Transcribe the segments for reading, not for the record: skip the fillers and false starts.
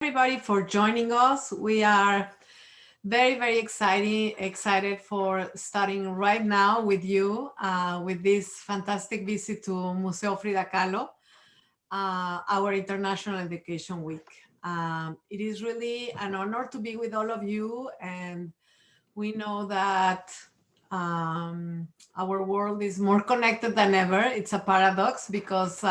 everybody for joining us. We are very excited for starting right now with you with this fantastic visit to Museo Frida Kahlo, our International Education Week. It is really an honor to be with all of you, and we know that our world is more connected than ever. It's a paradox because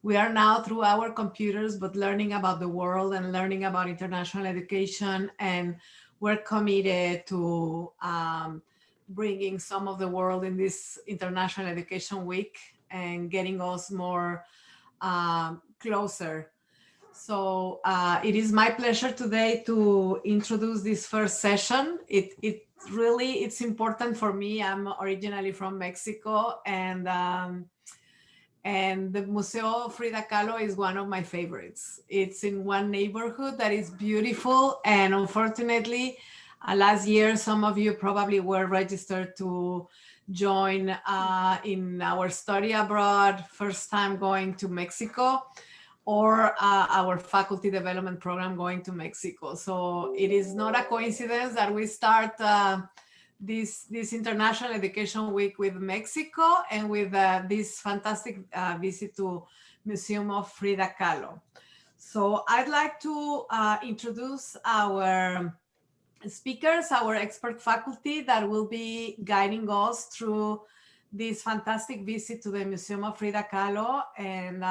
we are now through our computers, but learning about the world and learning about international education. And we're committed to bringing some of the world in this International Education Week and getting us more closer. So it is my pleasure today to introduce this first session. It's important for me. I'm originally from Mexico, and the Museo Frida Kahlo is one of my favorites. It's in one neighborhood that is beautiful, and unfortunately, last year some of you probably were registered to join in our study abroad, first time going to Mexico, or our faculty development program going to Mexico. So it is not a coincidence that we start this International Education Week with Mexico and with this fantastic visit to Museum of Frida Kahlo. So I'd like to introduce our speakers, our expert faculty that will be guiding us through this fantastic visit to the Museum of Frida Kahlo. And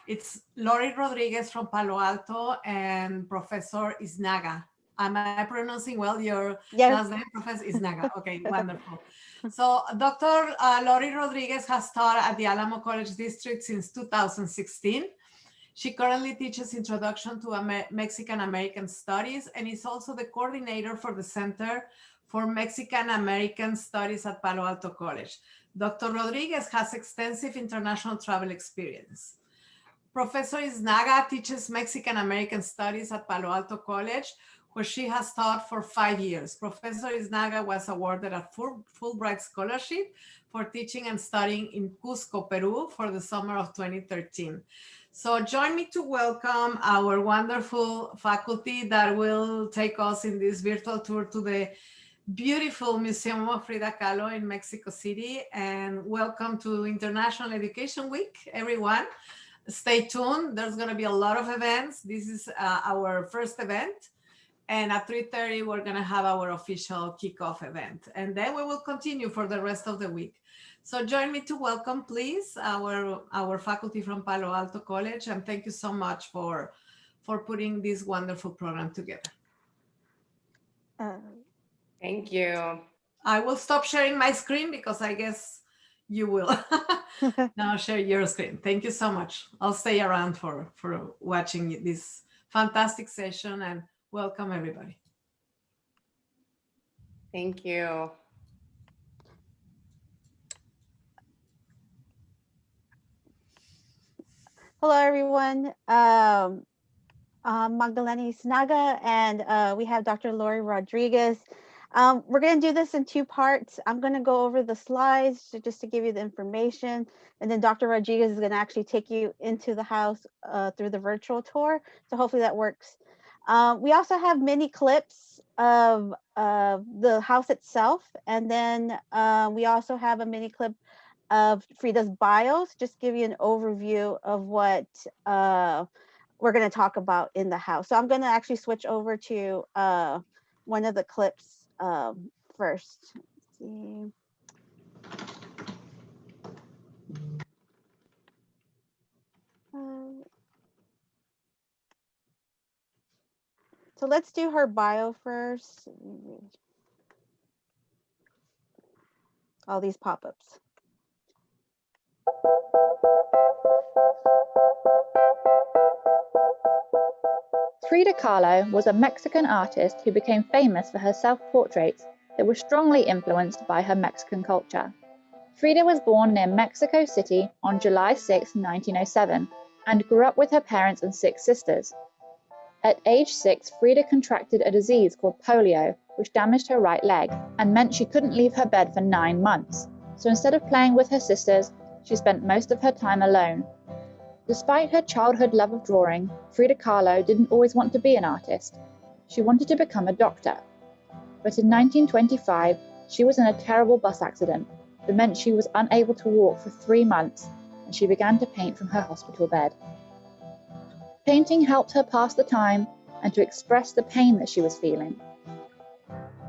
it's Lori Rodriguez from Palo Alto and Professor Isnaga. Am I pronouncing well your last name, Professor Isnaga? Okay, wonderful. So Dr. Lori Rodriguez has taught at the Alamo College District since 2016. She currently teaches Introduction to Mexican American Studies and is also the coordinator for the Center for Mexican American Studies at Palo Alto College. Dr. Rodriguez has extensive international travel experience. Professor Isnaga teaches Mexican American Studies at Palo Alto College, where she has taught for 5 years. Professor Isnaga was awarded a Fulbright Scholarship for teaching and studying in Cusco, Peru for the summer of 2013. So join me to welcome our wonderful faculty that will take us in this virtual tour to the beautiful Museum of Frida Kahlo in Mexico City. And welcome to International Education Week, everyone. Stay tuned. There's going to be a lot of events. This is our first event. And at 3:30, we're going to have our official kickoff event. And then we will continue for the rest of the week. So join me to welcome, please, our faculty from Palo Alto College. And thank you so much for putting this wonderful program together. Thank you. I will stop sharing my screen because I guess you will now share your screen. Thank you so much. I'll stay around for watching this fantastic session, and welcome everybody. Thank you. Hello, everyone. I'm Magdalena Isnaga, and we have Dr. Lori Rodriguez. We're going to do this in 2 parts. I'm going to go over the slides just to give you the information, and then Dr. Rodriguez is going to actually take you into the house through the virtual tour. So hopefully that works. We also have mini clips of the house itself, and then we also have a mini clip of Frida's bios, just give you an overview of what we're going to talk about in the house. So I'm going to actually switch over to one of the clips first. Let's see. So let's do her bio first. All these pop-ups. Frida Kahlo was a Mexican artist who became famous for her self-portraits that were strongly influenced by her Mexican culture. Frida was born near Mexico City on July 6, 1907, and grew up with her parents and 6 sisters. At age 6, Frida contracted a disease called polio, which damaged her right leg and meant she couldn't leave her bed for 9 months. So instead of playing with her sisters, she spent most of her time alone. Despite her childhood love of drawing, Frida Kahlo didn't always want to be an artist. She wanted to become a doctor. But in 1925, she was in a terrible bus accident that meant she was unable to walk for 3 months, and she began to paint from her hospital bed. Painting helped her pass the time and to express the pain that she was feeling.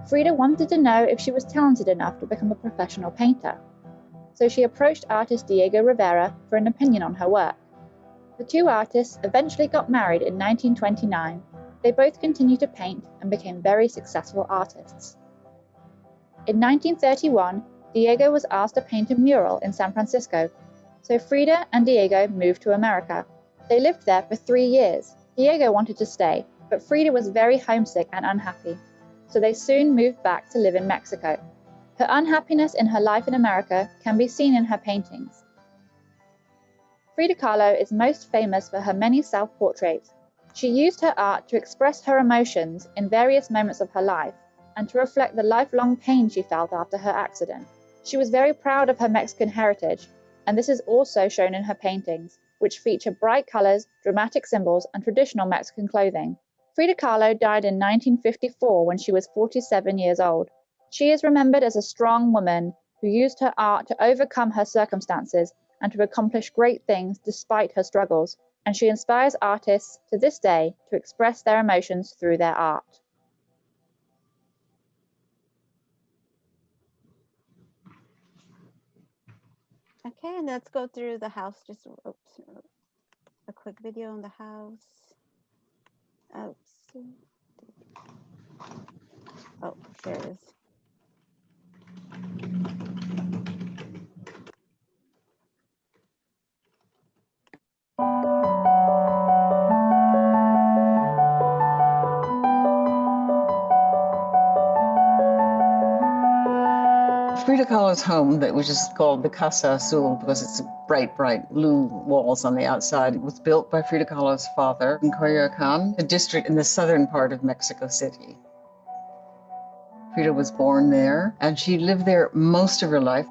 Frida wanted to know if she was talented enough to become a professional painter, so she approached artist Diego Rivera for an opinion on her work. The two artists eventually got married in 1929. They both continued to paint and became very successful artists. In 1931, Diego was asked to paint a mural in San Francisco, so Frida and Diego moved to America. They lived there for 3 years. Diego wanted to stay, but Frida was very homesick and unhappy, so they soon moved back to live in Mexico. Her unhappiness in her life in America can be seen in her paintings. Frida Kahlo is most famous for her many self-portraits. She used her art to express her emotions in various moments of her life and to reflect the lifelong pain she felt after her accident. She was very proud of her Mexican heritage, and this is also shown in her paintings, which feature bright colors, dramatic symbols, and traditional Mexican clothing. Frida Kahlo died in 1954 when she was 47 years old. She is remembered as a strong woman who used her art to overcome her circumstances and to accomplish great things despite her struggles, and she inspires artists to this day to express their emotions through their art. Okay, and let's go through the house. Just oops, a quick video on the house. Oops. Oh, there it is. Frida Kahlo's home, that was just called the Casa Azul because it's bright, bright blue walls on the outside, it was built by Frida Kahlo's father in Coyoacán, a district in the southern part of Mexico City. Frida was born there, and she lived there most of her life.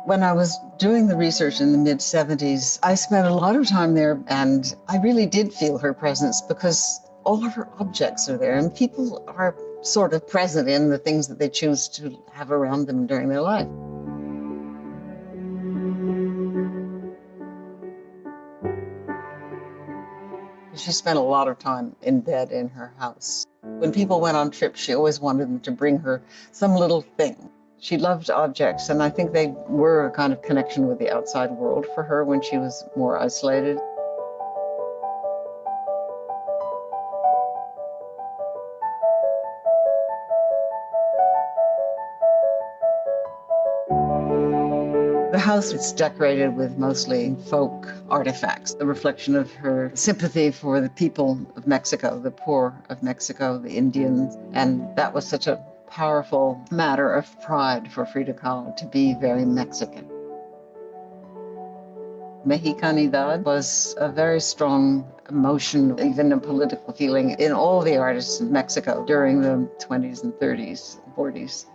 When I was doing the research in the mid-70s, I spent a lot of time there, and I really did feel her presence because all of her objects are there, and people are sort of present in the things that they choose to have around them during their life. She spent a lot of time in bed in her house. When people went on trips, she always wanted them to bring her some little thing. She loved objects, and I think they were a kind of connection with the outside world for her when she was more isolated. The house is decorated with mostly folk artifacts, a reflection of her sympathy for the people of Mexico, the poor of Mexico, the Indians, and that was such a powerful matter of pride for Frida Kahlo to be very Mexican. Mexicanidad was a very strong emotion, even a political feeling in all the artists in Mexico during the 20s and 30s, 40s.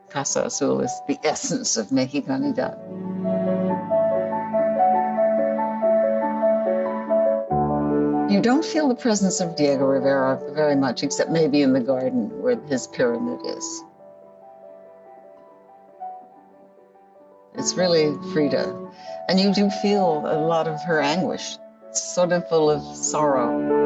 Casa Azul is the essence of Mexicanidad. You don't feel the presence of Diego Rivera very much, except maybe in the garden where his pyramid is. It's really Frida. And you do feel a lot of her anguish. It's sort of full of sorrow.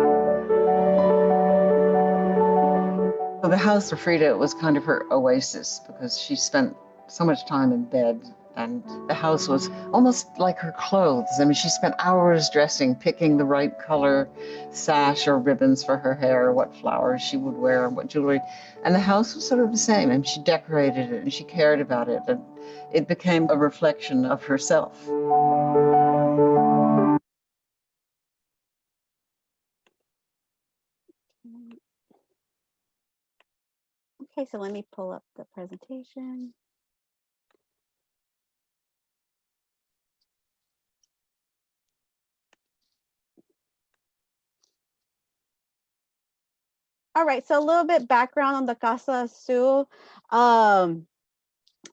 So the house for Frida was kind of her oasis because she spent so much time in bed, and the house was almost like her clothes. I mean, she spent hours dressing, picking the right color sash or ribbons for her hair, what flowers she would wear, what jewelry. And the house was sort of the same, and she decorated it and she cared about it, and it became a reflection of herself. Okay, so let me pull up the presentation. All right, so a little bit background on the Casa Azul.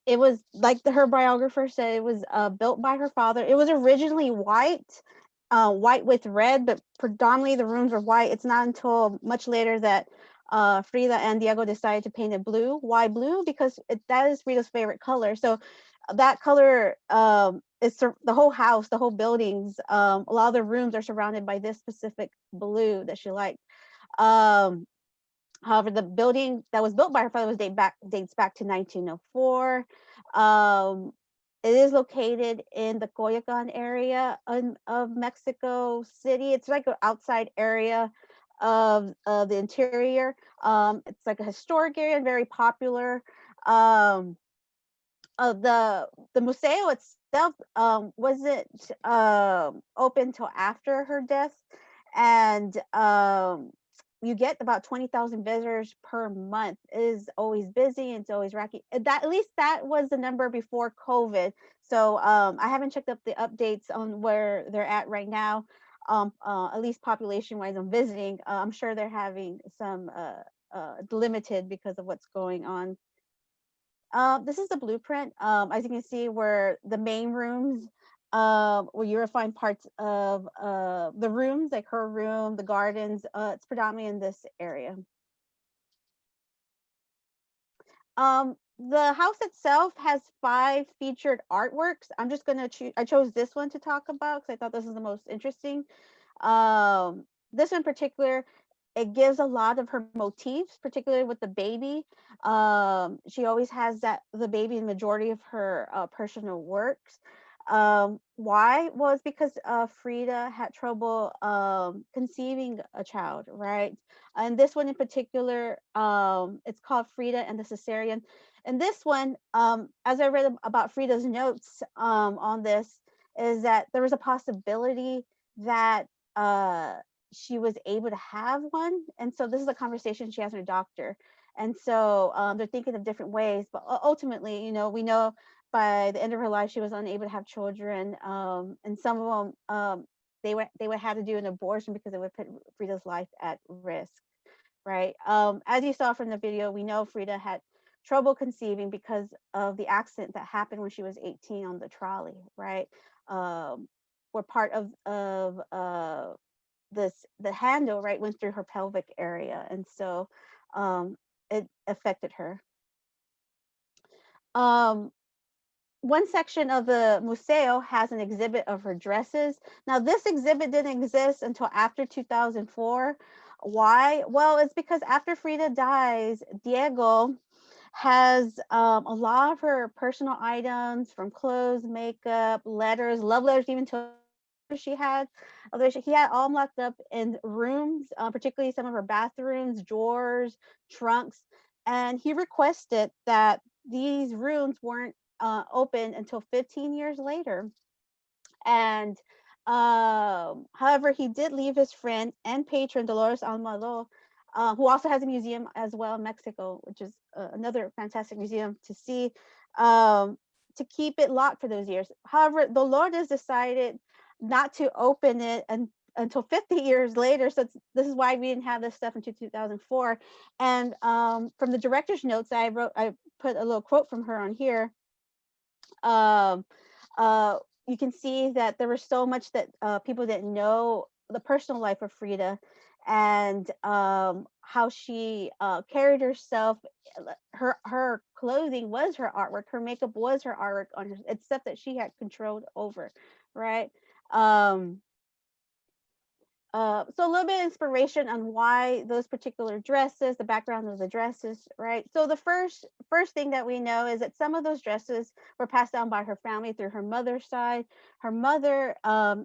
it was like her biographer said, it was built by her father. It was originally white, white with red, but predominantly the rooms were white. It's not until much later that Frida and Diego decided to paint it blue. Why blue? Because that is Frida's favorite color. So that color is the whole house, the whole buildings. A lot of the rooms are surrounded by this specific blue that she liked. However, the building that was built by her father dates back to 1904. It is located in the Coyoacan area of Mexico City. It's like an outside area of the interior. It's like a historic area and very popular. The museo itself wasn't open till after her death, and you get about 20,000 visitors per month. It is always busy. It's always racky. At least that was the number before COVID. So I haven't checked up the updates on where they're at right now. At least population wise, I'm visiting. I'm sure they're having some limited because of what's going on. This is the blueprint. As you can see, where the main rooms, where you will find parts of the rooms, like her room, the gardens. It's predominantly in this area. The house itself has 5 featured artworks. I'm just gonna choose. I chose this one to talk about because I thought this is the most interesting. This in particular, it gives a lot of her motifs, particularly with the baby. She always has the baby in the majority of her personal works. Why? Was because Frida had trouble conceiving a child, right? And this one in particular, it's called Frida and the Cesarean. And this one, as I read about Frida's notes on this, is that there was a possibility that she was able to have one. And so this is a conversation she has with her doctor. And so they're thinking of different ways, but ultimately, we know by the end of her life, she was unable to have children. And some of them, they would have to do an abortion because it would put Frida's life at risk, right? As you saw from the video, we know Frida had trouble conceiving because of the accident that happened when she was 18 on the trolley, right? Where part of the handle, right, went through her pelvic area, and so it affected her. One section of the museo has an exhibit of her dresses. Now, this exhibit didn't exist until after 2004. Why? Well, it's because after Frida dies, Diego has a lot of her personal items, from clothes, makeup, letters, love letters, even to she had. He had all locked up in rooms, particularly some of her bathrooms, drawers, trunks, and he requested that these rooms weren't open until 15 years later. And however, he did leave his friend and patron Dolores Almado, who also has a museum as well in Mexico, which is another fantastic museum to see, to keep it locked for those years. However, Dolores decided not to open it until 50 years later. So this is why we didn't have this stuff until 2004. And from the director's notes I wrote, I put a little quote from her on here. You can see that there was so much that people didn't know the personal life of Frida, and how she carried herself. Her clothing was her artwork. Her makeup was her artwork on her. It's stuff that she had controlled over, right? So a little bit of inspiration on why those particular dresses, the background of the dresses, right? So the first thing that we know is that some of those dresses were passed down by her family through her mother's side. Her mother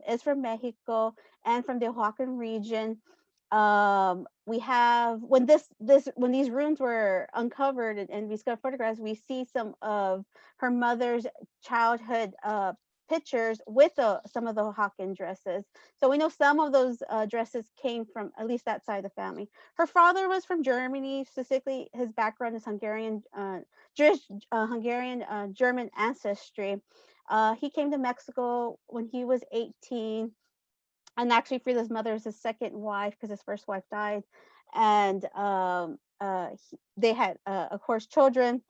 is from Mexico and from the Oaxacan region. We have, when these rooms were uncovered and we discovered photographs, we see some of her mother's childhood pictures with some of the Oaxacan dresses. So we know some of those dresses came from at least that side of the family. Her father was from Germany. Specifically, his background is Hungarian, Jewish, Hungarian German ancestry. He came to Mexico when he was 18. And actually, Frida's mother is his second wife because his first wife died. And they had, of course, children.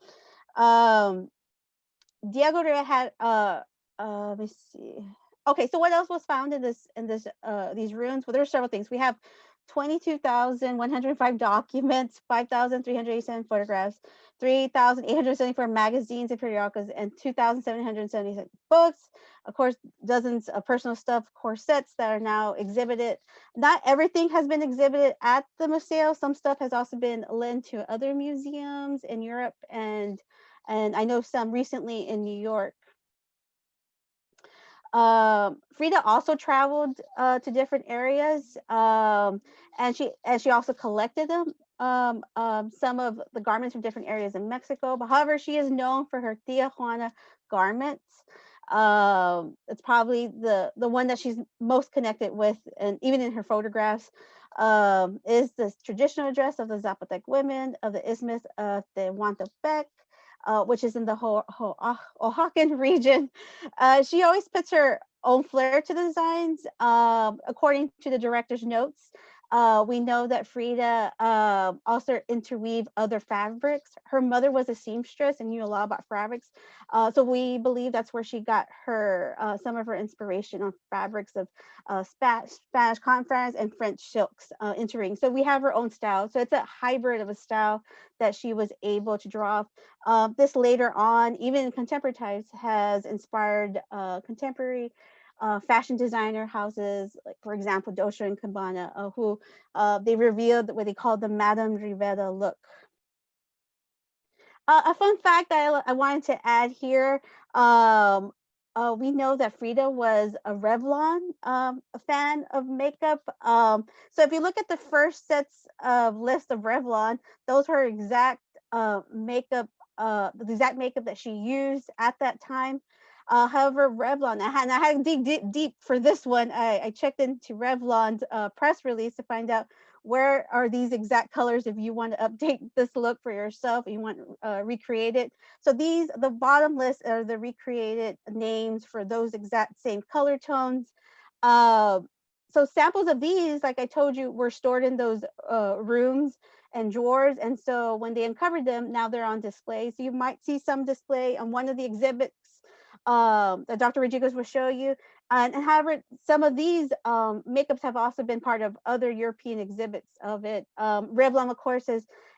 Diego Rivera had let me see. Okay, so what else was found in this these ruins? Well, there were several things. We have 22,105 documents, 5,387 photographs, 3,874 magazines and periodicals, and 2,776 books. Of course, dozens of personal stuff, corsets that are now exhibited. Not everything has been exhibited at the Museo. Some stuff has also been lent to other museums in Europe, and I know some recently in New York. Frida also traveled to different areas, and she also collected them. Some of the garments from different areas in Mexico. But however, she is known for her Tia Juana garments. It's probably the one that she's most connected with, and even in her photographs, is this traditional dress of the Zapotec women of the Isthmus of Tehuantepec, which is in the Oaxacan region. She always puts her own flair to the designs. According to the director's notes, we know that Frida also interweave other fabrics. Her mother was a seamstress and knew a lot about fabrics. So we believe that's where she got her some of her inspiration on fabrics of Spanish cotton fabrics and French silks entering. So we have her own style. So it's a hybrid of a style that she was able to draw. This later on, even in contemporary times, has inspired contemporary fashion designer houses, like for example, Dolce and Gabbana, who they revealed what they called the Madame Rivera look. A fun fact that I wanted to add here, we know that Frida was a Revlon a fan of makeup. So if you look at the first sets of list of Revlon, those are exact makeup, the exact makeup that she used at that time. However, Revlon, and I had to dig deep for this one. I checked into Revlon's press release to find out where are these exact colors if you want to update this look for yourself, you want to recreate it. So the bottom list are the recreated names for those exact same color tones. So samples of these, like I told you, were stored in those rooms and drawers. And so when they uncovered them, now they're on display. So you might see some display on one of the exhibits that Dr. Rodriguez will show you. And however, some of these makeups have also been part of other European exhibits of it. Revlon, of course,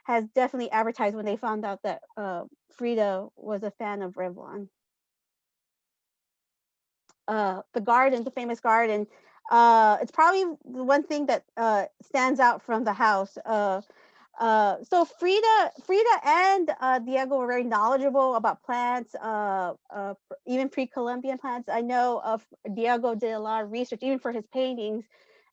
has definitely advertised when they found out that Frida was a fan of Revlon. The garden, the famous garden, it's probably the one thing that stands out from the house. So Frida and Diego were very knowledgeable about plants, even pre-Columbian plants. I know Diego did a lot of research, even for his paintings,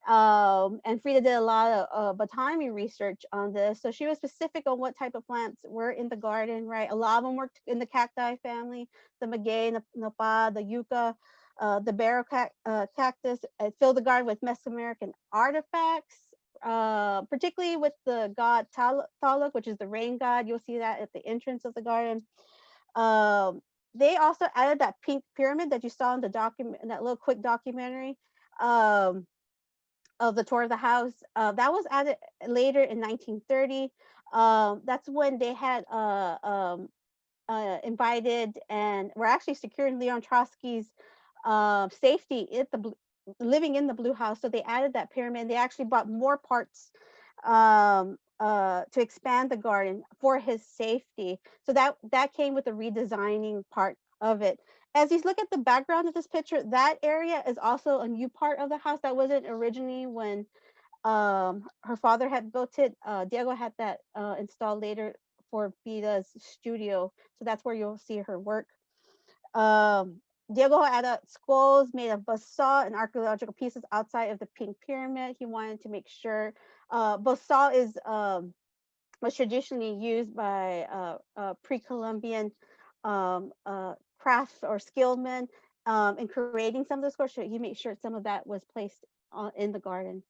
and Frida did a lot of botany research on this. So she was specific on what type of plants were in the garden, right? A lot of them worked in the cacti family, the maguey, the nopal, the yucca, the barrel cactus. It filled the garden with Mesoamerican artifacts. Particularly with the god Taluk, which is the rain god. You'll see that at the entrance of the garden. They also added that pink pyramid that you saw in the document, in that little quick documentary of the tour of the house. That was added later in 1930. That's when they had invited and were actually securing Leon Trotsky's safety at the living in the Blue House. So they added that pyramid. They actually bought more parts to expand the garden for his safety. So that came with the redesigning part of it. As you look at the background of this picture, that area is also a new part of the house that wasn't originally when her father had built it. Diego had that installed later for Frida's studio. So that's where you'll see her work. Diego had skulls made of basalt and archaeological pieces outside of the pink pyramid. He wanted to make sure basalt was traditionally used by pre-Columbian crafts or skilled men in creating some of the skulls. So he made sure some of that was placed in the garden.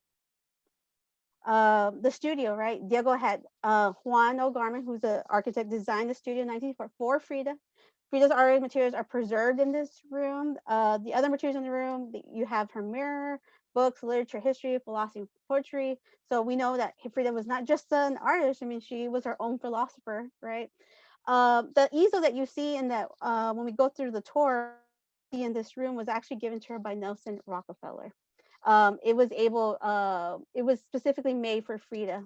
The studio, right? Diego had Juan O'Gorman, who's an architect, designed the studio in 1944 for Frida. Frida's art materials are preserved in this room. The other materials in the room, you have her mirror, books, literature, history, philosophy, poetry. So we know that Frida was not just an artist. I mean, she was her own philosopher, right? The easel that you see in that when we go through the tour in this room was actually given to her by Nelson Rockefeller. It was specifically made for Frida.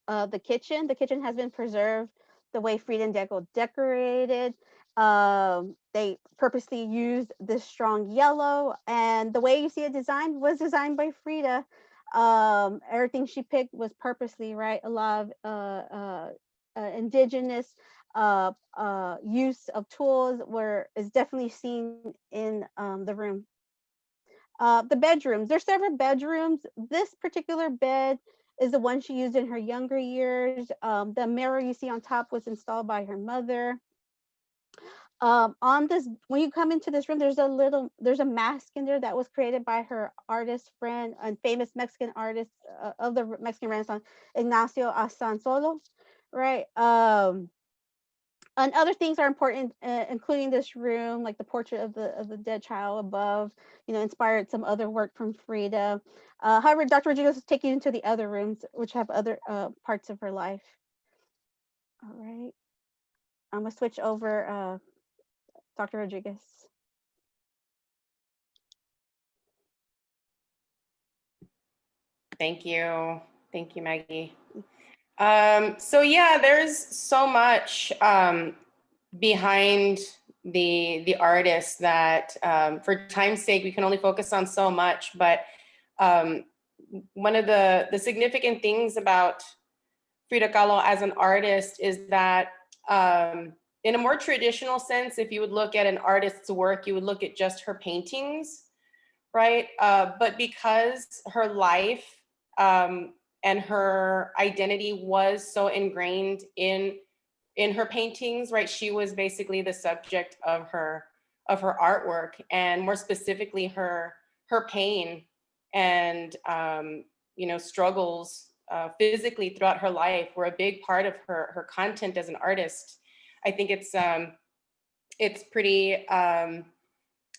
The kitchen has been preserved the way Frida and Deco decorated. They purposely used this strong yellow, and the way you see it designed was designed by Frida. Everything she picked was purposely, right? A lot of indigenous use of tools is definitely seen in the room. The bedrooms, there's several bedrooms. This particular bed is the one she used in her younger years. The mirror you see on top was installed by her mother. On this, when you come into this room, there's a mask in there that was created by her artist friend and famous Mexican artist of the Mexican Renaissance, Ignacio Asansolo, right? And other things are important, including this room, like the portrait of the dead child above, inspired some other work from Frida. However, Dr. Rodriguez will take you into the other rooms, which have other parts of her life. All right. I'm gonna switch over, Dr. Rodriguez. Thank you. Thank you, Maggie. So yeah, there's so much behind the artist that for time's sake, we can only focus on so much. But one of the significant things about Frida Kahlo as an artist is that in a more traditional sense, if you would look at an artist's work, you would look at just her paintings, right? But because her life and her identity was so ingrained in her paintings, right? She was basically the subject of her artwork, and more specifically her pain and struggles physically throughout her life were a big part of her content as an artist. I think it's pretty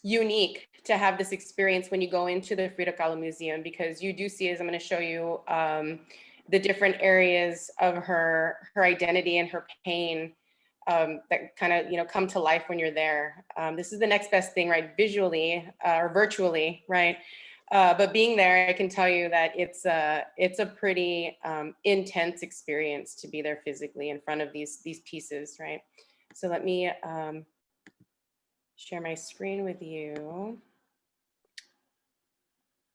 unique to have this experience when you go into the Frida Kahlo Museum, because you do see, as I'm going to show you, the different areas of her identity and her pain that kind of come to life when you're there. This is the next best thing, right? Visually or virtually, right? But being there, I can tell you that it's a pretty intense experience to be there physically in front of these pieces, right? So let me share my screen with you.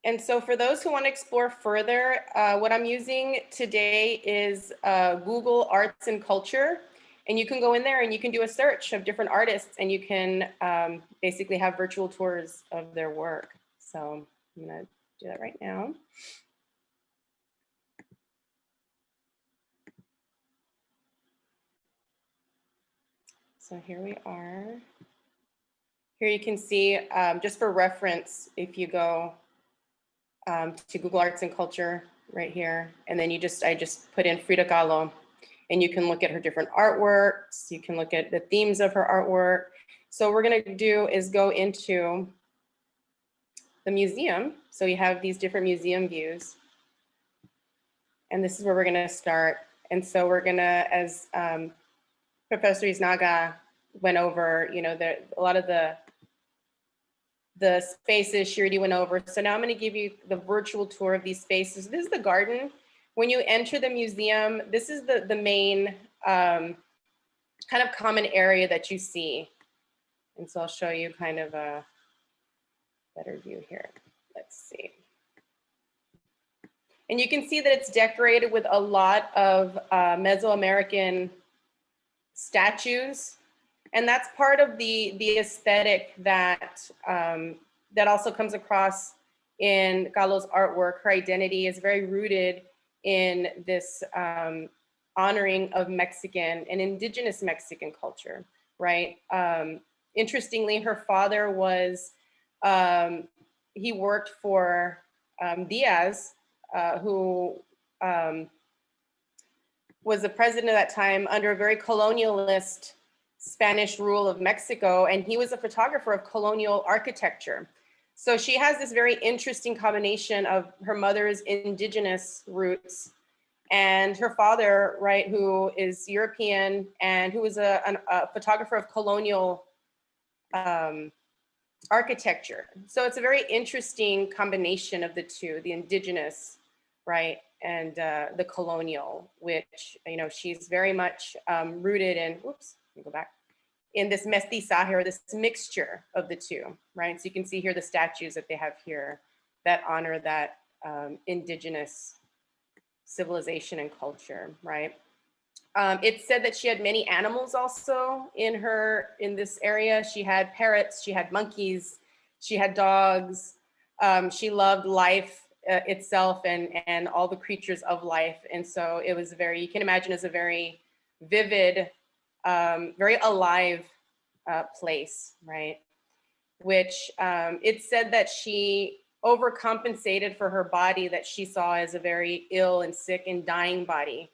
And so for those who want to explore further, what I'm using today is Google Arts and Culture. And you can go in there and you can do a search of different artists, and you can basically have virtual tours of their work. So I'm going to do that right now. So here we are. Here you can see, just for reference, if you go to Google Arts and Culture right here, and then I just put in Frida Kahlo, and you can look at her different artworks. You can look at the themes of her artwork. So what we're gonna do is go into the museum. So you have these different museum views, and this is where we're gonna start. And so we're gonna, as Professor Isnaga went over, a lot of the spaces she already went over. So now I'm going to give you the virtual tour of these spaces. This is the garden. When you enter the museum, this is the main kind of common area that you see. And so I'll show you kind of a better view here. Let's see. And you can see that it's decorated with a lot of Mesoamerican statues. And that's part of the aesthetic that that also comes across in Kahlo's artwork. Her identity is very rooted in this honoring of Mexican and indigenous Mexican culture, right? Interestingly, her father was, he worked for Diaz, who was the president at that time under a very colonialist Spanish rule of Mexico, and he was a photographer of colonial architecture. So she has this very interesting combination of her mother's indigenous roots And her father, right, who is European and who was a photographer of colonial architecture. So it's a very interesting combination of the two, the indigenous, right, and the colonial, which, you know, she's very much rooted in, whoops, let me go back, in this mestizaje, or this mixture of the two, right? So you can see here the statues that they have here that honor that indigenous civilization and culture, right? It's said that she had many animals also in this area. She had parrots, she had monkeys, she had dogs. She loved life itself and all the creatures of life. And so it was you can imagine, as a very vivid, very alive place, right? Which it said that she overcompensated for her body that she saw as a very ill and sick and dying body,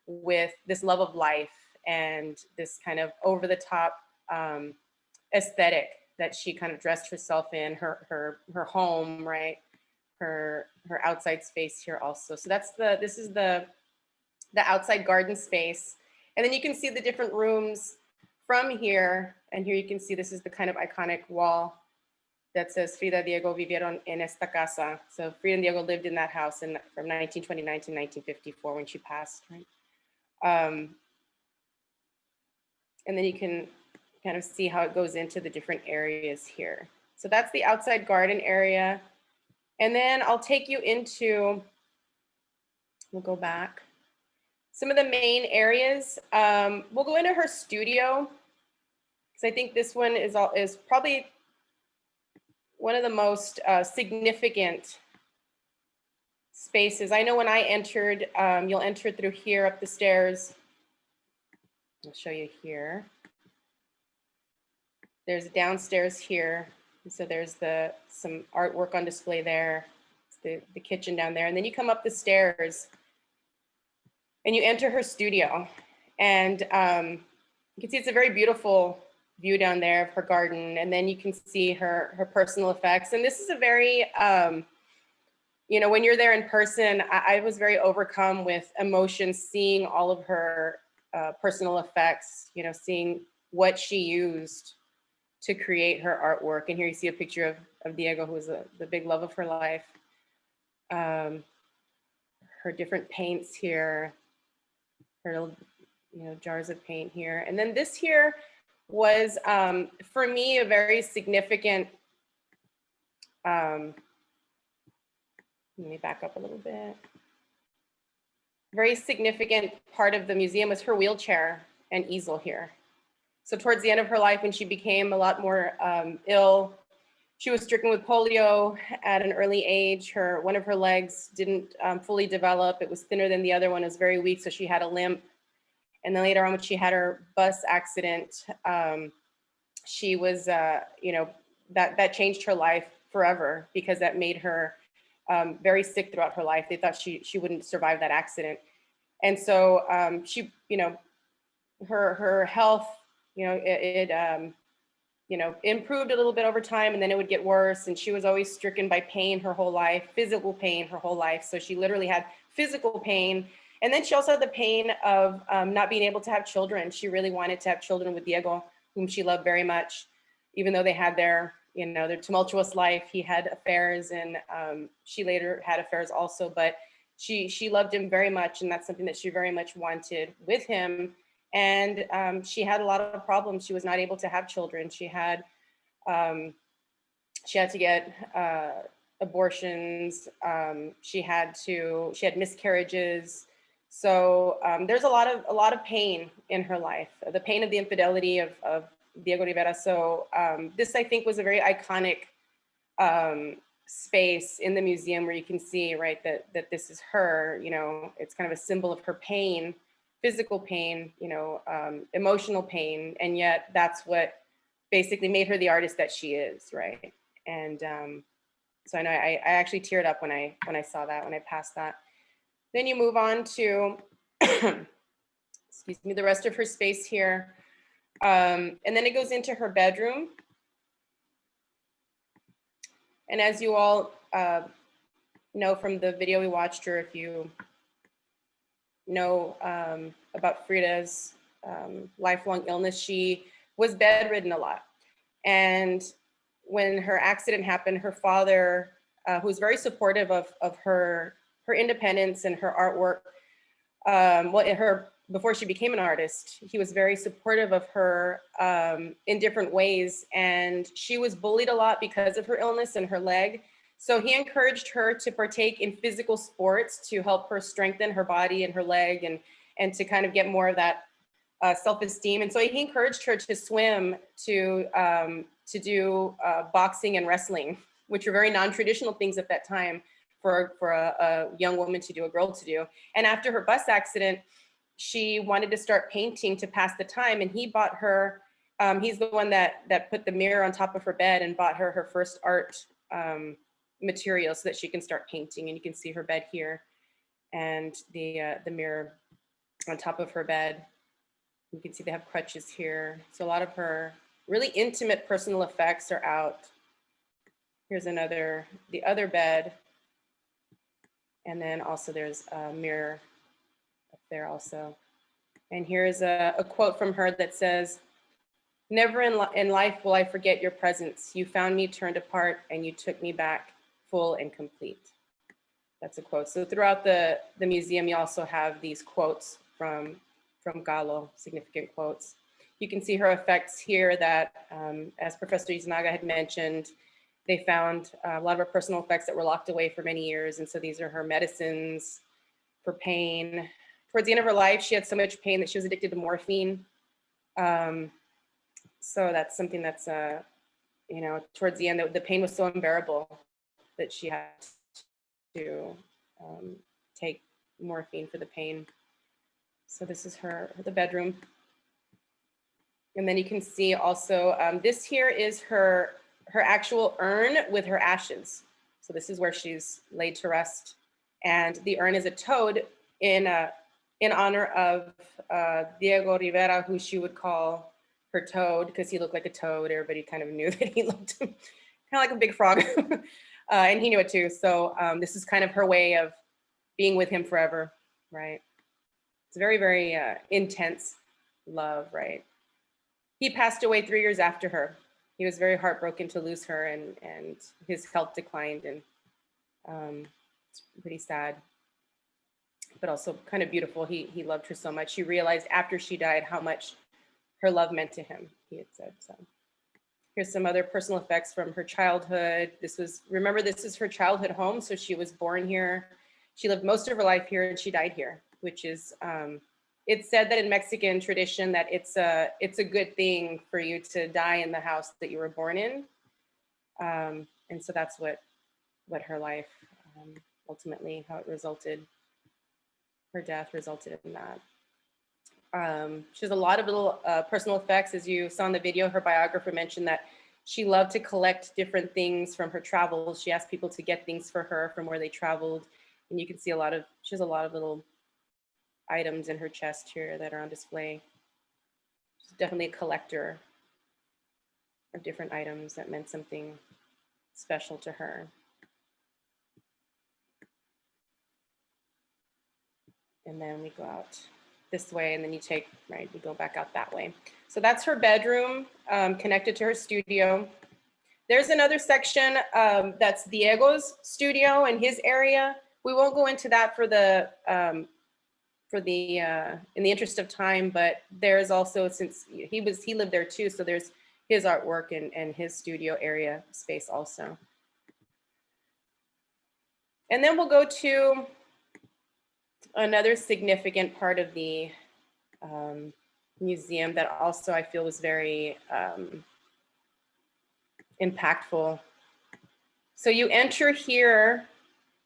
with this love of life and this kind of over the top aesthetic that she kind of dressed herself in, her home, right? Her outside space here also. So this is the outside garden space. And then you can see the different rooms from here. And here you can see this is the kind of iconic wall that says Frida Diego vivieron en esta casa. So Frida and Diego lived in that house from 1929 to 1954 when she passed, right? And then you can kind of see how it goes into the different areas here. So that's the outside garden area. And then I'll take you into, we'll go back, some of the main areas. We'll go into her studio, because I think this one is probably one of the most significant spaces. I know when I entered, you'll enter through here up the stairs. I'll show you here. There's downstairs here. So there's some artwork on display there. It's the kitchen down there. And then you come up the stairs and you enter her studio. And you can see it's a very beautiful view down there of her garden. And then you can see her personal effects. And this is a very, you know, when you're there in person, I was very overcome with emotion, seeing all of her personal effects, you know, seeing what she used to create her artwork. And here you see a picture of Diego, who was the big love of her life. Her different paints here, her, you know, jars of paint here. And then this here was, for me, a very significant, let me back up a little bit. Very significant part of the museum was her wheelchair and easel here. So towards the end of her life, when she became a lot more ill, she was stricken with polio at an early age. One of her legs didn't fully develop. It was thinner than the other one. It was very weak, so she had a limp. And then later on, when she had her bus accident, she was, you know, that changed her life forever, because that made her very sick throughout her life. They thought she wouldn't survive that accident. And so she, you know, her health, you know, it you know, improved a little bit over time, and then it would get worse. And she was always stricken by pain her whole life, physical pain her whole life. So she literally had physical pain. And then she also had the pain of not being able to have children. She really wanted to have children with Diego, whom she loved very much, even though they had their, you know, their tumultuous life. He had affairs, and she later had affairs also, but she loved him very much. And that's something that she very much wanted with him. And she had a lot of problems. She was not able to have children. She had to get abortions. She had miscarriages. So there's a lot of pain in her life, the pain of the infidelity of Diego Rivera. So this, I think, was a very iconic space in the museum, where you can see, right, that this is her. You know, it's kind of a symbol of her pain, physical pain, you know, emotional pain, and yet that's what basically made her the artist that she is, right? And so I know I actually teared up when I saw that, when I passed that. Then you move on to, excuse me, the rest of her space here. And then it goes into her bedroom. And as you all know from the video we watched, or if you know about Frida's lifelong illness, she was bedridden a lot. And when her accident happened, her father, who was very supportive of her independence and her artwork, before she became an artist, he was very supportive of her in different ways. And she was bullied a lot because of her illness and her leg. So he encouraged her to partake in physical sports to help her strengthen her body and her leg, and to kind of get more of that self-esteem. And so he encouraged her to swim, to do boxing and wrestling, which were very non-traditional things at that time for a young woman to do, a girl to do. And after her bus accident, she wanted to start painting to pass the time. And he bought her, he's the one that put the mirror on top of her bed and bought her her first art material so that she can start painting. And you can see her bed here and the mirror on top of her bed. You can see they have crutches here. So a lot of her really intimate personal effects are out. Here's the other bed. And then also there's a mirror up there also. And here's a quote from her that says, "Never in life will I forget your presence. You found me turned apart and you took me back full and complete." That's a quote. So throughout the museum, you also have these quotes from Khalo, significant quotes. You can see her effects here that, as Professor Izanaga had mentioned, they found a lot of her personal effects that were locked away for many years. And so these are her medicines for pain. Towards the end of her life, she had so much pain that she was addicted to morphine. So that's something that's, towards the end, the pain was so unbearable that she had to take morphine for the pain. So this is the bedroom. And then you can see also, this here is her actual urn with her ashes. So this is where she's laid to rest. And the urn is a toad in honor of Diego Rivera, who she would call her toad because he looked like a toad. Everybody kind of knew that he looked kind of like a big frog. And he knew it too. So this is kind of her way of being with him forever, right? It's very, very intense love, right? He passed away 3 years after her. He was very heartbroken to lose her, and his health declined, and it's pretty sad, but also kind of beautiful. He loved her so much. He realized after she died how much her love meant to him, he had said. So here's some other personal effects from her childhood. Remember, this is her childhood home. So she was born here. She lived most of her life here, and she died here, which is, it's said that in Mexican tradition that it's a good thing for you to die in the house that you were born in. And so that's what her life, ultimately, how it resulted, her death resulted in that. She has a lot of little personal effects. As you saw in the video, her biographer mentioned that she loved to collect different things from her travels. She asked people to get things for her from where they traveled. And you can see she has a lot of little items in her chest here that are on display. She's definitely a collector of different items that meant something special to her. And then we go out this way, and then we go back out that way. So that's her bedroom, connected to her studio. There's another section that's Diego's studio and his area. We won't go into that in the interest of time, but there's also, since he lived there too, so there's his artwork and his studio area space also. And then we'll go to another significant part of the museum that also I feel was very impactful. So you enter here,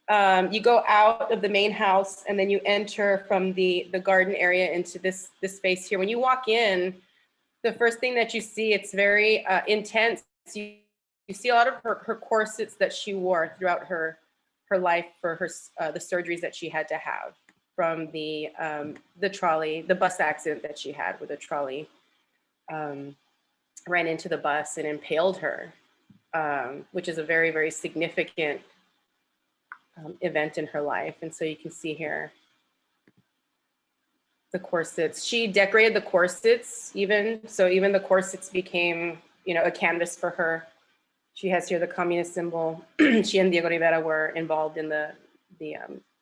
you go out of the main house, and then you enter from the garden area into this space here. When you walk in, the first thing that you see, it's very intense. You see a lot of her corsets that she wore throughout her life for the surgeries that she had to have from the bus accident that she had, where the trolley ran into the bus and impaled her, which is a very, very significant event in her life. And so you can see here the corsets. She decorated the corsets even. So even the corsets became, you know, a canvas for her. She has here the communist symbol. She and Diego Rivera were involved in the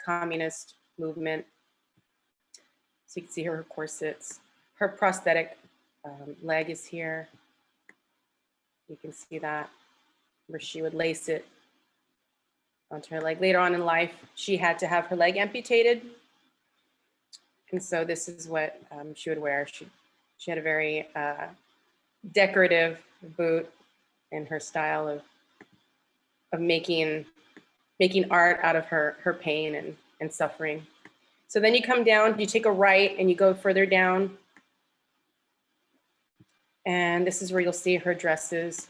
communist movement. So you can see her corsets. Her prosthetic leg is here. You can see that, where she would lace it onto her leg. Later on in life, she had to have her leg amputated. And so this is what she would wear. She had a very decorative boot in her style of making art out of her pain and suffering. So then you come down, you take a right and you go further down. And this is where you'll see her dresses,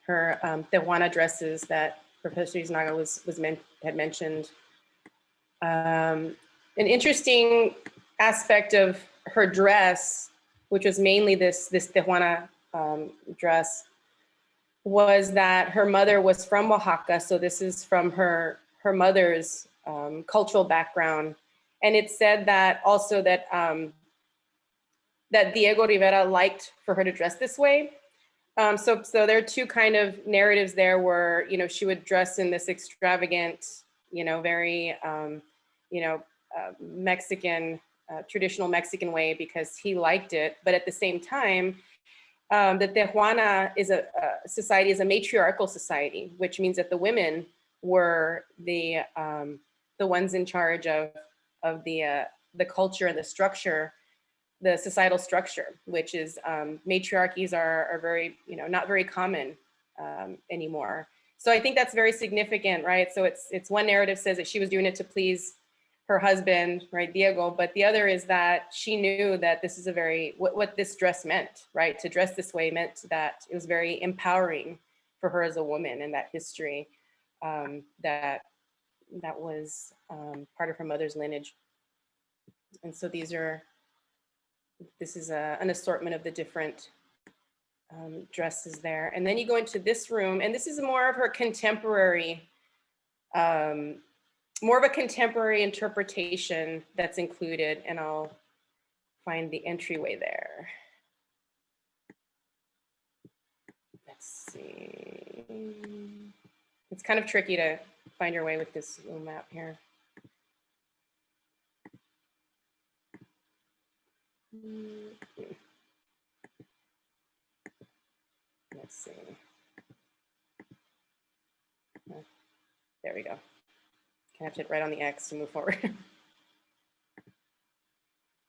her Tehuana dresses that Professor Iznaga had mentioned. An interesting aspect of her dress, which was mainly this Tehuana dress, was that her mother was from Oaxaca. So this is from her mother's cultural background. And it said that also that that Diego Rivera liked for her to dress this way. So there are two kind of narratives there where, you know, she would dress in this extravagant, you know, very, Mexican, traditional Mexican way because he liked it. But at the same time, the Tehuana is a society, is a matriarchal society, which means that the women were the ones in charge of the culture and the structure, the societal structure, which is matriarchies are very, you know, not very common anymore. So I think that's very significant, right? So it's one narrative says that she was doing it to please her husband, right, Diego, but the other is that she knew that this is a very, what this dress meant, right? To dress this way meant that it was very empowering for her as a woman in that history, that was part of her mother's lineage. And so this is an assortment of the different dresses there. And then you go into this room, and this is more of her contemporary, more of a contemporary interpretation that's included, and I'll find the entryway there. Let's see. It's kind of tricky to find your way with this little map here. Let's see. There we go. I have to hit right on the X to move forward.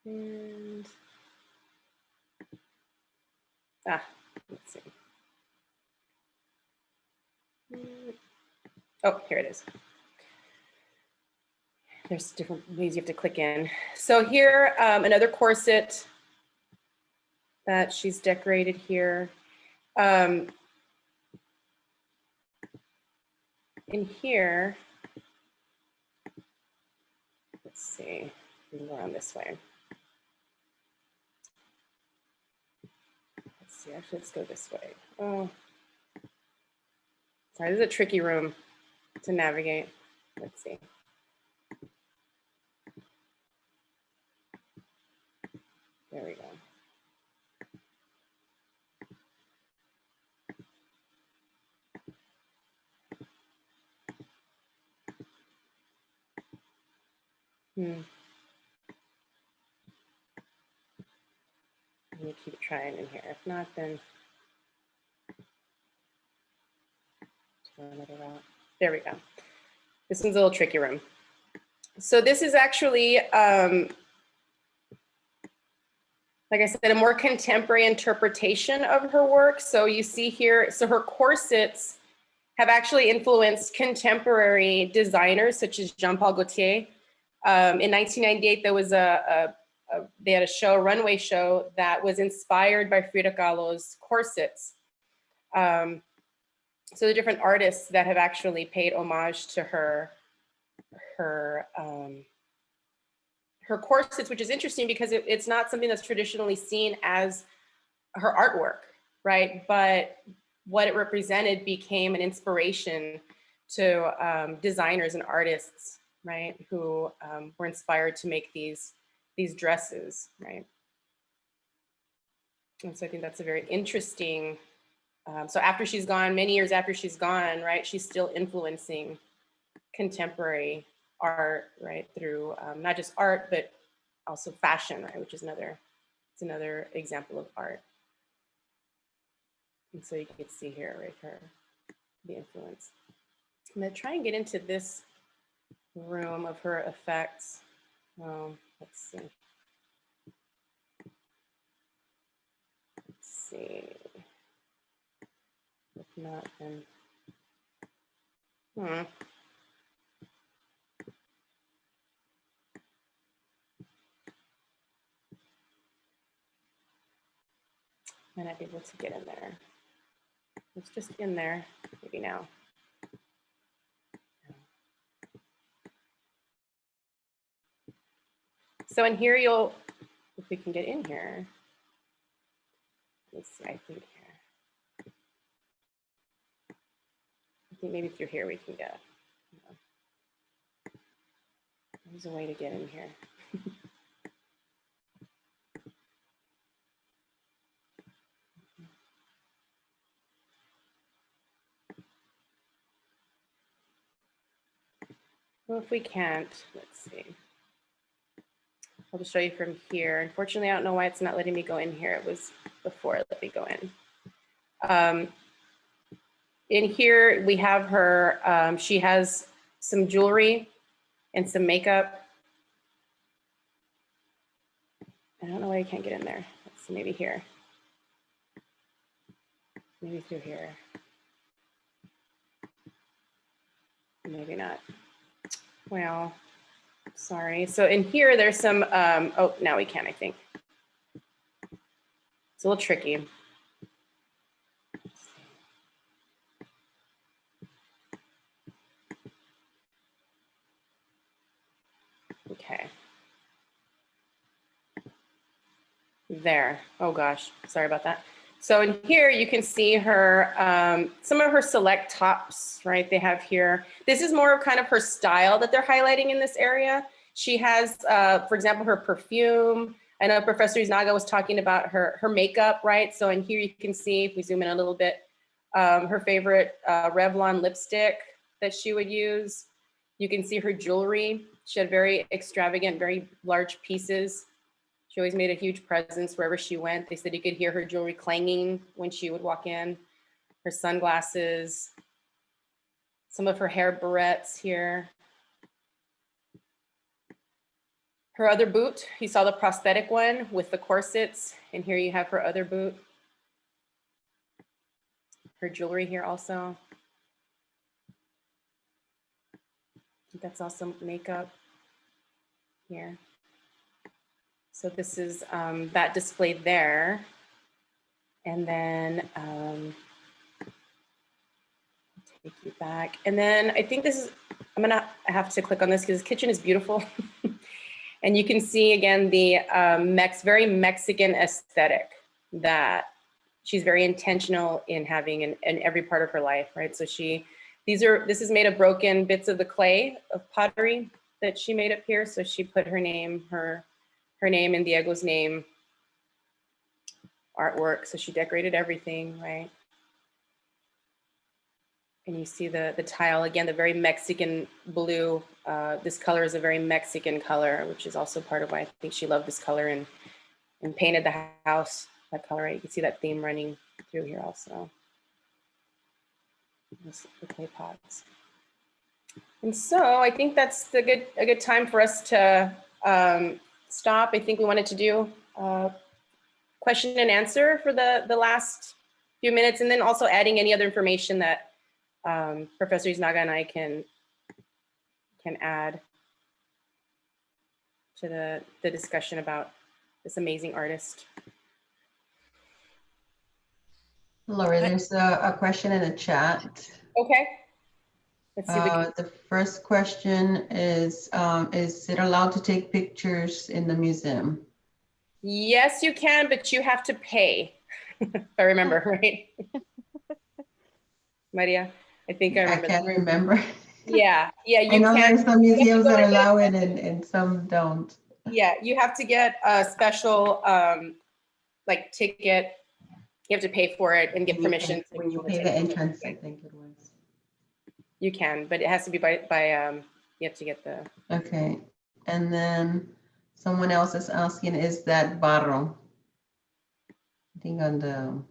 And let's see. Oh, here it is. There's different ways you have to click in. So here, another corset that she's decorated here. In here, let's see, go around this way. Let's see, actually, let's go this way. Oh, sorry, this is a tricky room to navigate. Let's see. There we go. I'm gonna keep trying in here. If not, then another route. There we go. This one's a little tricky room. So this is actually, like I said, a more contemporary interpretation of her work. So you see here, so her corsets have actually influenced contemporary designers such as Jean-Paul Gaultier. In 1998, there was they had a runway show that was inspired by Frida Kahlo's corsets. So the different artists that have actually paid homage to her corsets, which is interesting because it's not something that's traditionally seen as her artwork, right? But what it represented became an inspiration to designers and artists, right? Who were inspired to make these these dresses, right? And so I think that's a very interesting, so after she's gone, many years after she's gone, right, she's still influencing contemporary art, right, through not just art, but also fashion, right, which is another example of art. And so you can see here, right, the influence. I'm gonna try and get into this room of her effects. Let's see. Let's see. If not, then. Might not be able to get in there. It's just in there, maybe now. So in here, if we can get in here, let's see, I think maybe through here we can get. There's a way to get in here. Well, if we can't, let's see. I'll just show you from here. Unfortunately, I don't know why it's not letting me go in here. It was before it let me go in. In here, we have her, she has some jewelry and some makeup. I don't know why I can't get in there. Let's see, maybe here. Maybe through here. Maybe not. Well, sorry. So in here, there's some, oh, now we can, I think. It's a little tricky. Okay. There. Oh gosh, sorry about that. So in here, you can see her, some of her select tops, right? They have here, this is more of kind of her style that they're highlighting in this area. She has, for example, her perfume. I know Professor Iznaga was talking about her makeup, right? So in here you can see, if we zoom in a little bit, her favorite Revlon lipstick that she would use. You can see her jewelry. She had very extravagant, very large pieces. She always made a huge presence wherever she went. They said you could hear her jewelry clanging when she would walk in. Her sunglasses, some of her hair barrettes here. Her other boot, you saw the prosthetic one with the corsets, and here you have her other boot. Her jewelry here also. I think that's also makeup here. So this is that displayed there. And then take you back. And then I think this is, I have to click on this because this kitchen is beautiful. And you can see again the very Mexican aesthetic that she's very intentional in having in every part of her life, right? So this is made of broken bits of the clay of pottery that she made up here. So she put her name, her name and Diego's name artwork. So she decorated everything, right? And you see the tile, again, the very Mexican blue. This color is a very Mexican color, which is also part of why I think she loved this color and painted the house that color, right? You can see that theme running through here also. The clay pots. And so I think that's a good time for us to stop. I think we wanted to do question and answer for the last few minutes, and then also adding any other information that Professor Iznaga and I can add to the discussion about this amazing artist. Lori, there's a question in the chat. Okay. Let's see. The first question is it allowed to take pictures in the museum? Yes, you can, but you have to pay, if I remember, right? Maria, I think I remember. I can't remember. Yeah, you I know can. there's some museums that allow it and some don't. Yeah, you have to get a special like ticket. You have to pay for it and get permission. When you pay the entrance, I think it was. You can, but it has to be by you have to get the. Okay, and then someone else is asking, is that barro? I think on the.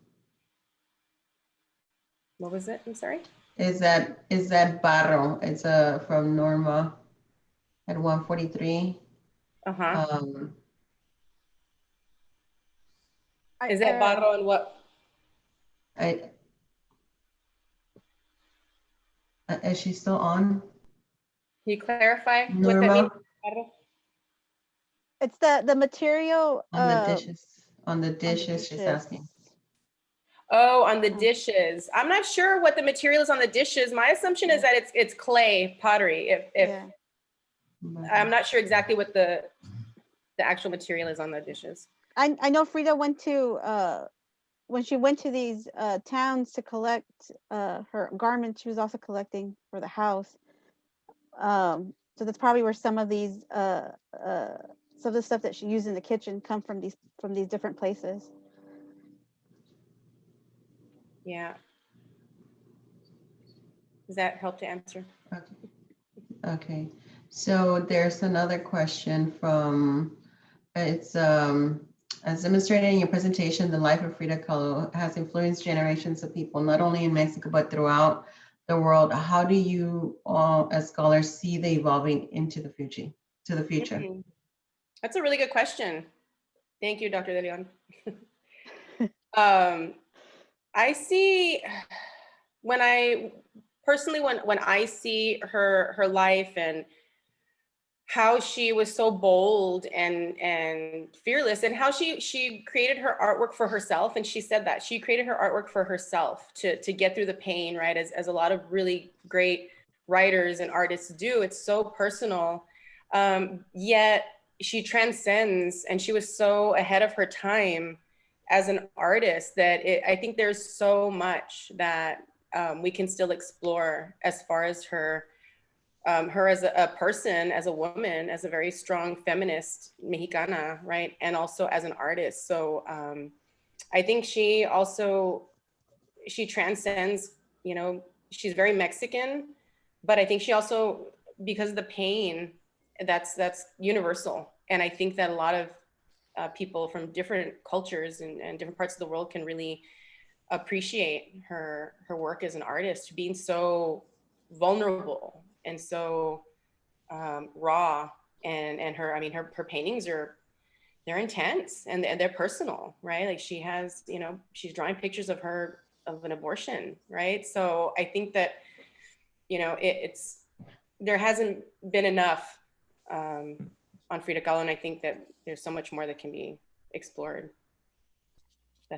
What was it? I'm sorry. Is that barro? It's from Norma at 143. Uh-huh. Is I- that barro and what? Is she still on? Can you clarify what that Norma, means? Barro? It's the material on the dishes. On the on the dishes, she's dishes. asking. Oh, on the dishes. I'm not sure what the material is on the dishes. My assumption is that it's clay pottery. If Yeah. I'm not sure exactly what the actual material is on the dishes. I know Frida went to when she went to these towns to collect her garments, she was also collecting for the house. So that's probably where some of these some of the stuff that she used in the kitchen come from these different places. Yeah. Does that help to answer? Okay. So there's another question from, it's as demonstrated in your presentation, the life of Frida Kahlo has influenced generations of people, not only in Mexico, but throughout the world. How do you all as scholars see the evolving into the future, That's a really good question. Thank you, Dr. De Leon. I see when I see her life and how she was so bold and fearless, and how she created her artwork for herself. And she said that she created her artwork for herself to get through the pain, right? As a lot of really great writers and artists do. It's so personal, yet she transcends, and she was so ahead of her time as an artist that I think there's so much that we can still explore as far as her as a person, as a woman, as a very strong feminist Mexicana, right? And also as an artist. So I think she transcends, she's very Mexican, but I think she also, because of the pain, that's universal. And I think that a lot of people from different cultures and different parts of the world can really appreciate her work as an artist, being so vulnerable and so raw, and her paintings they're intense and they're personal, right? Like she has, she's drawing pictures of an abortion, right? So I think that, there hasn't been enough on Frida Kahlo, and I think that there's so much more that can be explored.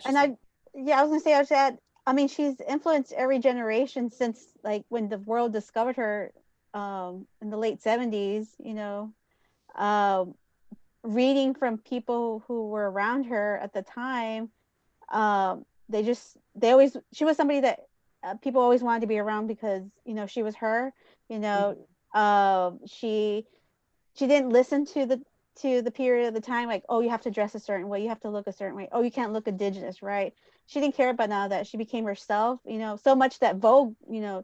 And I was gonna say, she's influenced every generation since like when the world discovered her in the late 70s, reading from people who were around her at the time. She was somebody that people always wanted to be around because, she was her, she didn't listen to the period of the time, like, oh, you have to dress a certain way, you have to look a certain way, oh, you can't look indigenous, right? She didn't care about none of that. She became herself, so much that Vogue,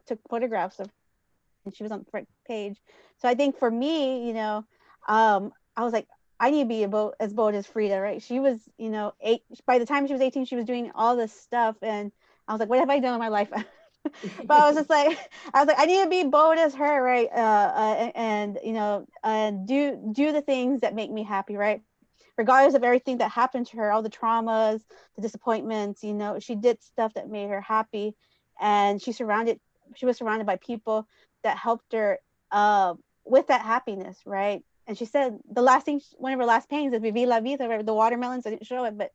took photographs of, and she was on the front page. So I think for me, I was like, I need to be as bold as Frida, right? She was, by the time she was 18, she was doing all this stuff, and I was like, what have I done in my life? But I was like, I need to be bold as her, right? And do the things that make me happy, right? Regardless of everything that happened to her, all the traumas, the disappointments, she did stuff that made her happy, and she was surrounded by people that helped her with that happiness, right? And she said the last thing, one of her last paintings is "Vivi la vida," right? The watermelons. I didn't show it, but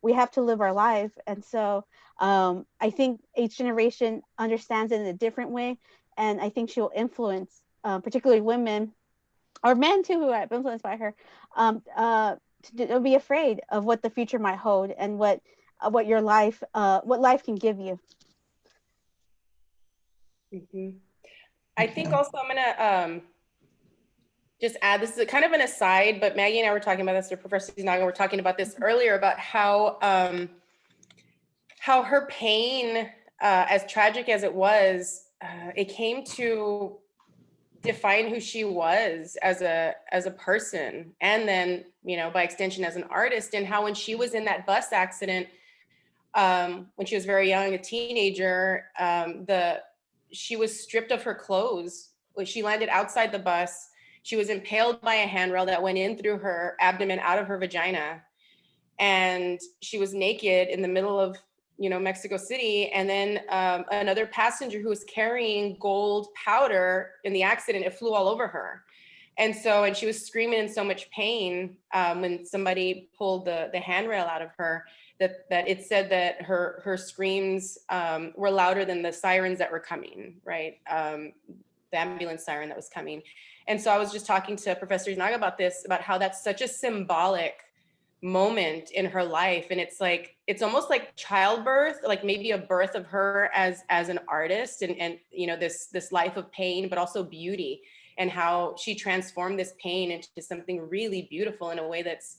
we have to live our life. And so I think each generation understands it in a different way, and I think she will influence, particularly women or men too, who are influenced by her, to be afraid of what the future might hold and what your life, what life can give you. Mm-hmm. I think also I'm gonna just add, this is a kind of an aside, but Maggie and I were talking about this, or Professor Naga were talking about this earlier, about how her pain, as tragic as it was, it came to define who she was as a person, and then, you know, by extension as an artist, and how when she was in that bus accident, when she was very young, a teenager, she was stripped of her clothes. She landed outside the bus. She was impaled by a handrail that went in through her abdomen, out of her vagina. And she was naked in the middle of, you know, Mexico City. And then another passenger who was carrying gold powder in the accident, it flew all over her. And she was screaming in so much pain when somebody pulled the handrail out of her, that it said that her screams were louder than the sirens that were coming, right? The ambulance siren that was coming. And so I was just talking to Professor Naga about this, about how that's such a symbolic moment in her life. And it's like, it's almost like childbirth, like maybe a birth of her as an artist, and you know, this life of pain, but also beauty, and how she transformed this pain into something really beautiful in a way that's,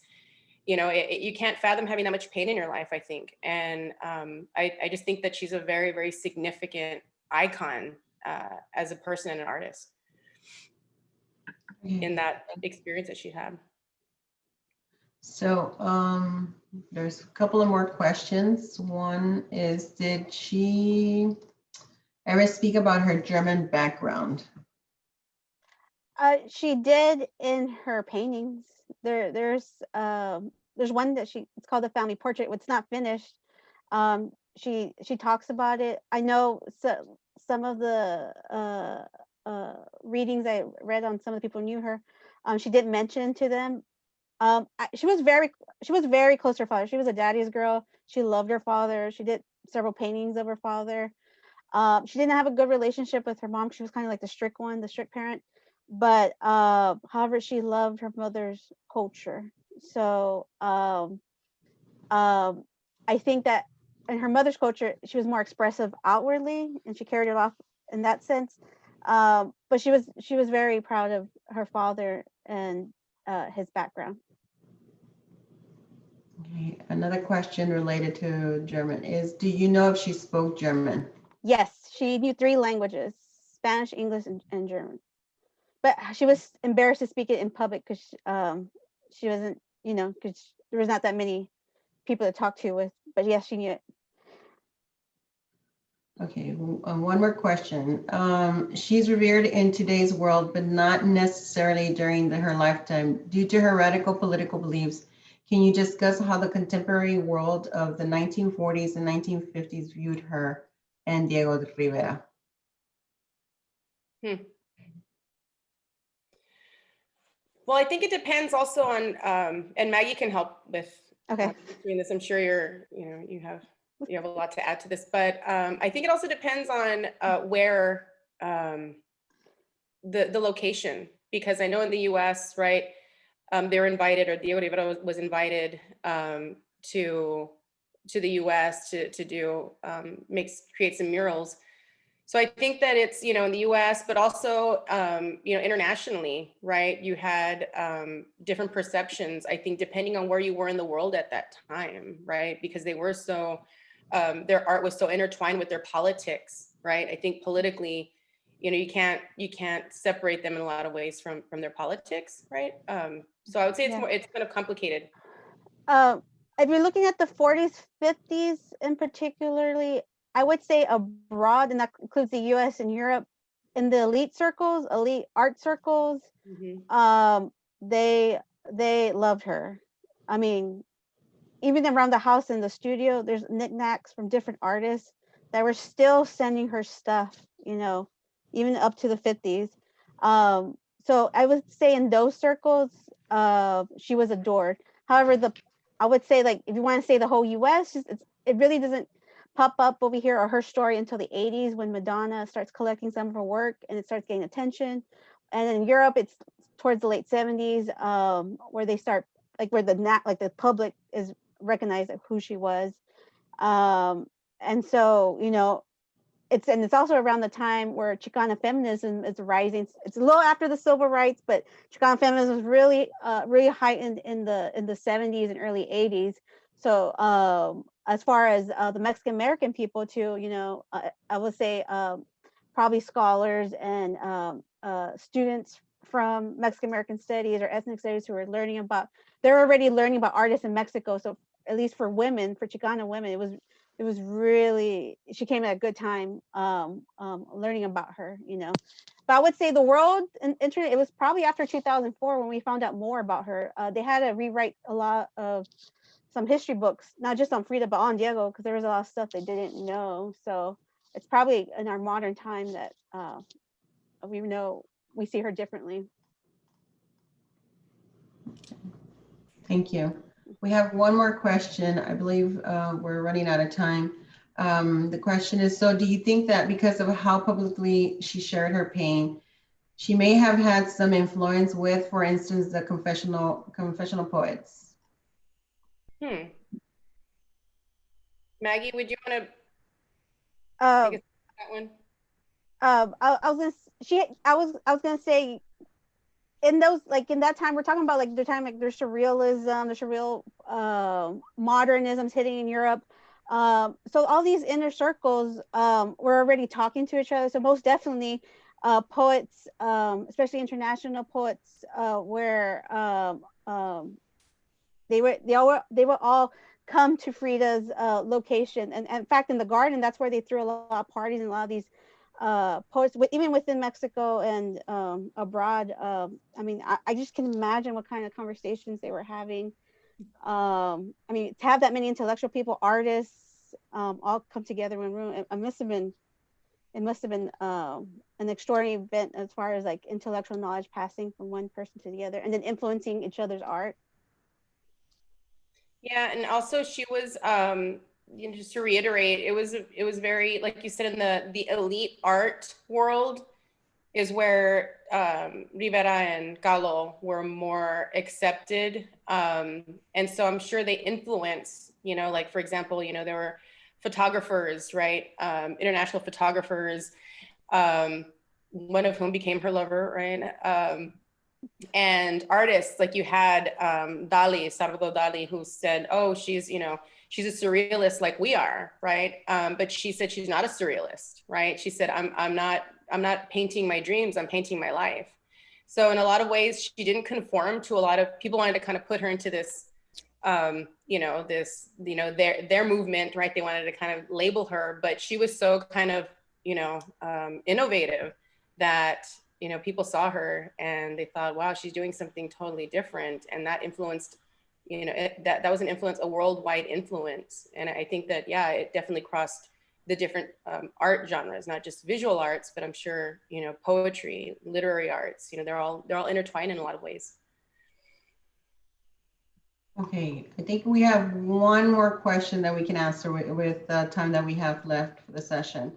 you know, you can't fathom having that much pain in your life, I think. And I just think that she's a very, very significant icon as a person and an artist in that experience that she had. So there's a couple of more questions. One is, did she ever speak about her German background? She did in her paintings. There's one that it's called the family portrait. It's not finished. She talks about it. I know some of the readings I read on some of the people who knew her. She did mention to them. She was very close to her father. She was a daddy's girl. She loved her father. She did several paintings of her father. She didn't have a good relationship with her mom. She was kind of like the strict parent. But however, she loved her mother's culture. So I think that in her mother's culture, she was more expressive outwardly, and she carried it off in that sense. But she was very proud of her father and his background. Okay. Another question related to German is, do you know if she spoke German? Yes, she knew 3 languages: Spanish, English, and German. But she was embarrassed to speak it in public because she wasn't, you know, because there was not that many people to talk to with. But yes, she knew it. Okay, one more question. She's revered in today's world, but not necessarily during her lifetime due to her radical political beliefs. Can you discuss how the contemporary world of the 1940s and 1950s viewed her and Diego de Rivera? Well, I think it depends also on, and Maggie can help with doing this. I'm sure you have a lot to add to this, but I think it also depends on where the location, because I know in the U.S., right, they were invited, or Diego Rivera was invited to the U.S. to do create some murals. So I think that it's, you know, in the US, but also, you know, internationally, right? You had different perceptions, I think, depending on where you were in the world at that time, right? Because they were so, their art was so intertwined with their politics, right? I think politically, you know, you can't separate them in a lot of ways from their politics, right? So I would say it's kind of complicated. If you're looking at the 40s, 50s in particularly, I would say abroad, and that includes the US and Europe, in the elite art circles, they loved her. I mean, even around the house in the studio, there's knickknacks from different artists that were still sending her stuff, you know, even up to the 50s. So I would say in those circles, she was adored. However, I would say, like, if you want to say the whole US, it really doesn't pop up over here, or her story, until the 80s, when Madonna starts collecting some of her work and it starts getting attention. And in Europe, it's towards the late 70s, where they start, like, where the public is recognized who she was. And so, you know, it's also around the time where Chicana feminism is rising. It's a little after the civil rights, but Chicana feminism was really really heightened in the 70s and early 80s. So as far as the Mexican American people too, you know, I would say probably scholars and students from Mexican American studies or ethnic studies who are learning about, they're already learning about artists in Mexico. So at least for women, for Chicana women, it was really, she came at a good time learning about her, you know. But I would say the world and internet, it was probably after 2004 when we found out more about her. They had to rewrite a lot of some history books, not just on Frida, but on Diego, because there was a lot of stuff they didn't know. So it's probably in our modern time that we know, we see her differently. Thank you. We have one more question. I believe we're running out of time. The question is, so do you think that because of how publicly she shared her pain, she may have had some influence with, for instance, the confessional poets? Maggie, would you want to take that one? I was gonna say, in those, like in that time, we're talking about like the time like there's surrealism, the surreal modernism's hitting in Europe. So all these inner circles were already talking to each other. So most definitely poets, especially international poets, where they were all come to Frida's location. And in fact, in the garden, that's where they threw a lot of parties, and a lot of these poets, even within Mexico and abroad. I mean, I just can imagine what kind of conversations they were having. I mean, to have that many intellectual people, artists, all come together in a room, it must have been an extraordinary event as far as like intellectual knowledge passing from one person to the other, and then influencing each other's art. Yeah, and also she was, you know, just to reiterate, it was very, like you said, in the elite art world is where Rivera and Khalo were more accepted, and so I'm sure they influence, you know, like for example, you know, there were photographers, right, international photographers, one of whom became her lover, right, and artists, like you had Salvador Dali, who said, oh, she's, you know, she's a surrealist like we are, right? But she said she's not a surrealist, right? She said, I'm not painting my dreams, I'm painting my life. So in a lot of ways, she didn't conform to a lot of people wanted to kind of put her into this, you know, their movement, right? They wanted to kind of label her, but she was so kind of, you know, innovative that, you know, people saw her and they thought, wow, she's doing something totally different. And that influenced, you know, that was an influence, a worldwide influence. And I think that, yeah, it definitely crossed the different art genres, not just visual arts, but I'm sure, you know, poetry, literary arts, you know, they're all intertwined in a lot of ways. Okay, I think we have one more question that we can answer with the time that we have left for the session.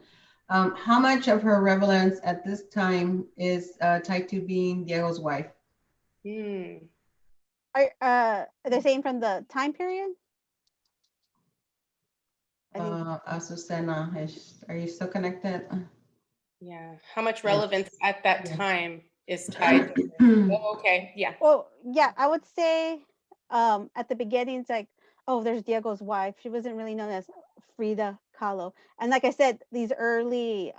How much of her relevance at this time is tied to being Diego's wife? Are they saying from the time period? Azucena, are you still connected? Yeah, how much relevance at that time is tied to oh, okay, yeah. Well, yeah, I would say at the beginning, it's like, oh, there's Diego's wife. She wasn't really known as Frida Kahlo. And like I said, these early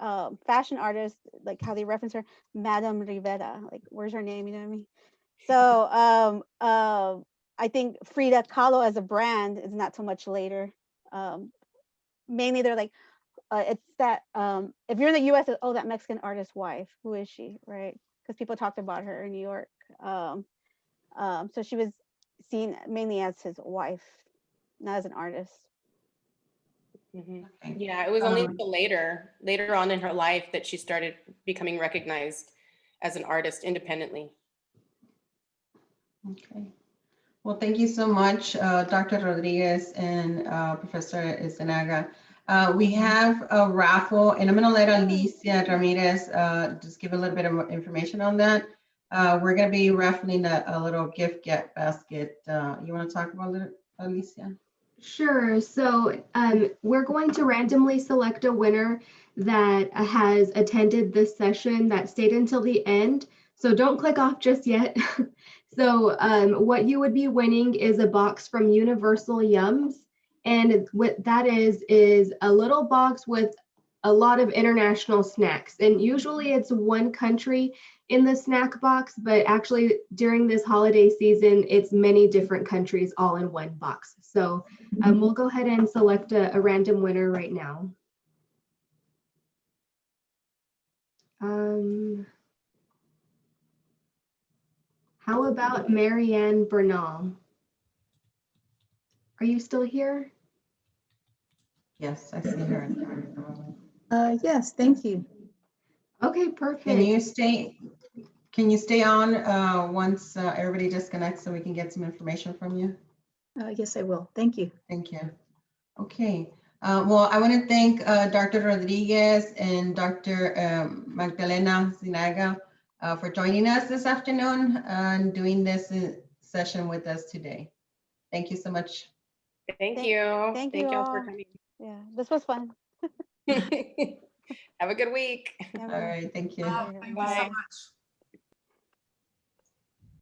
fashion artists, like how they reference her, Madame Rivera, like where's her name, you know what I mean? So I think Frida Kahlo as a brand is not so much later. Mainly they're like, it's that if you're in the US, oh, that Mexican artist's wife, who is she, right? Because people talked about her in New York. So she was seen mainly as his wife, not as an artist. Okay. Yeah, it was only until later on in her life that she started becoming recognized as an artist independently. Okay. Well, thank you so much, Dr. Rodriguez and Professor Izenaga. We have a raffle, and I'm going to let Alicia Ramirez just give a little bit of information on that. We're going to be raffling a little gift basket. You want to talk about it, Alicia? Sure. So we're going to randomly select a winner that has attended this session that stayed until the end. So don't click off just yet. So what you would be winning is a box from Universal Yums. And what that is a little box with a lot of international snacks. And usually it's one country in the snack box, but actually during this holiday season, it's many different countries all in one box. So we'll go ahead and select a random winner right now. How about Marianne Bernal? Are you still here? Yes, I see her. Yes, thank you. Okay, perfect. Can you stay on once everybody disconnects so we can get some information from you? Yes, I will. Thank you. Thank you. Okay. Well, I want to thank Dr. Rodriguez and Dr. Magdalena Zinaga for joining us this afternoon and doing this session with us today. Thank you so much. Thank you. Thank you all all. for coming. Yeah, this was fun. Have a good week. Yeah, All right, thank you. Thank you so Bye. much.